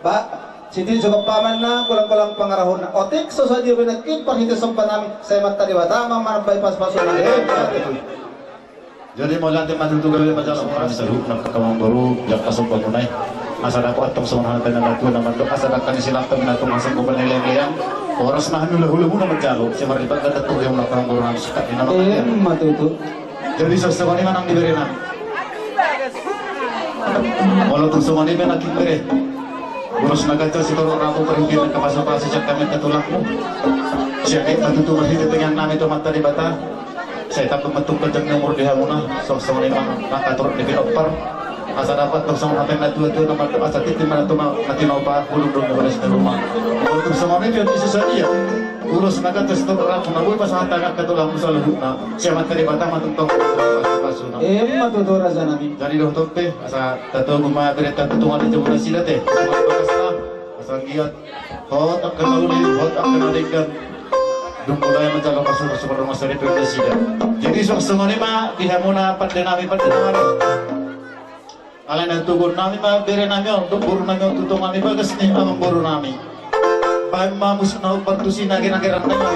Pak, Siti cukup paman na kulang-kulang pangarahon na otik so sa diyo pinagkit pag sampan namin sa mata di bata mamang bypass paso na jadi mo lantai matutugal yung majalang orang sa loob ng kakawang baru yang pasok pagunay asal ako atong sumahan ka na nato naman doon asal ka ni silang tabi na itong asang kuban nila ngayon oras na hula-hula mo na magjalo si Maribag na nato yung nakawang baru ng sikat ni naman matuto jadi sa sumani man ang diberi na walau itong sumani man ang diberi urus na ganito si Toro Rako parimpin ng kapasa-pasa siya kami katulak mo siya kahit matutugal hindi tingnan namin ito mata di bata saya takut matungkol dyan ng murdihan mo na so ni mga katurot ni Pinopar asa dapat itong sa mga na tuwa-tuwa naman asa titin man ito matinopa hulog doon na balas na rumah kung itong sa mga yun isa sa iya urus na ganito si Toro Rako nabuhay pa sa hatagan katulak mo sa lubog na siya mata di bata matutong paso na matutura sa namin jadi doon tope asa tato gumaberita tutungan ito muna sila te bakas na asa giat hot ang kanaluli hot ang kanalikan doon mulai menjaga pasal super rumah sakit Indonesia. Jadi sok-sok ni mah dihamuna pada nami Alai na tugon nami mah bere nami untuk buru nami tutungan ni bagas ni amang buru nami. Baik mah musuh nau bantusi nagi-nagi rantai mah.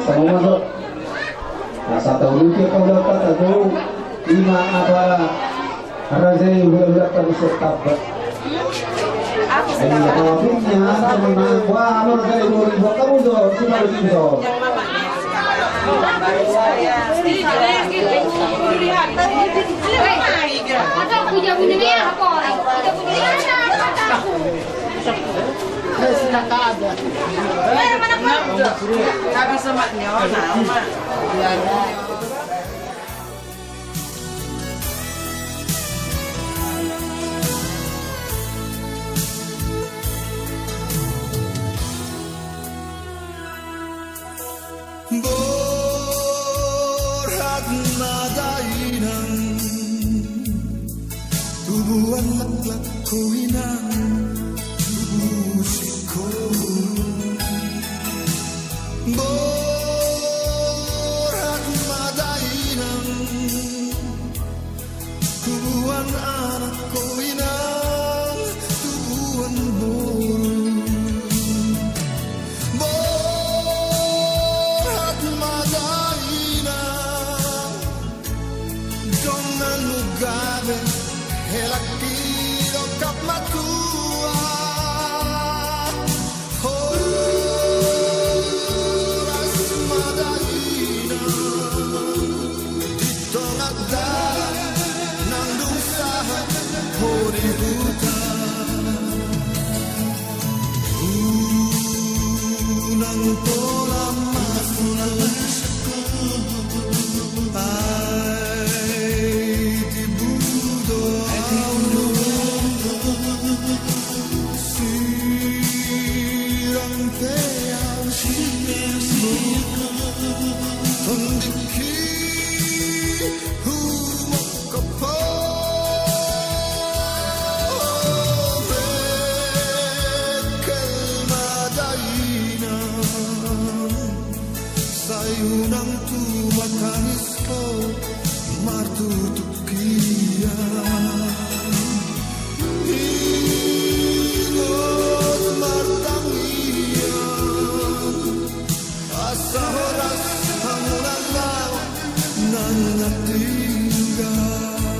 Sama masuk. Nasa tahun ke kau dapat atau lima apa razai udah terus tetap. Ini awalnya sama wah anu razai 2000 kamu tuh cuma 2000. Sudah tak ada. Nggak bisa maknya, nah, Borhat madainan tubuhan laklak kuinan musiko Borhat madainan tubuhan anak kuinan tubuhan boru Borhat madainan Dongan Mugabe Helakiro kapmatua Horas madainan Ditolak darah Nandung saha Hori hutan Unang pola mas Unang martutukia ingot martangia asa horas hangunan nang natinggal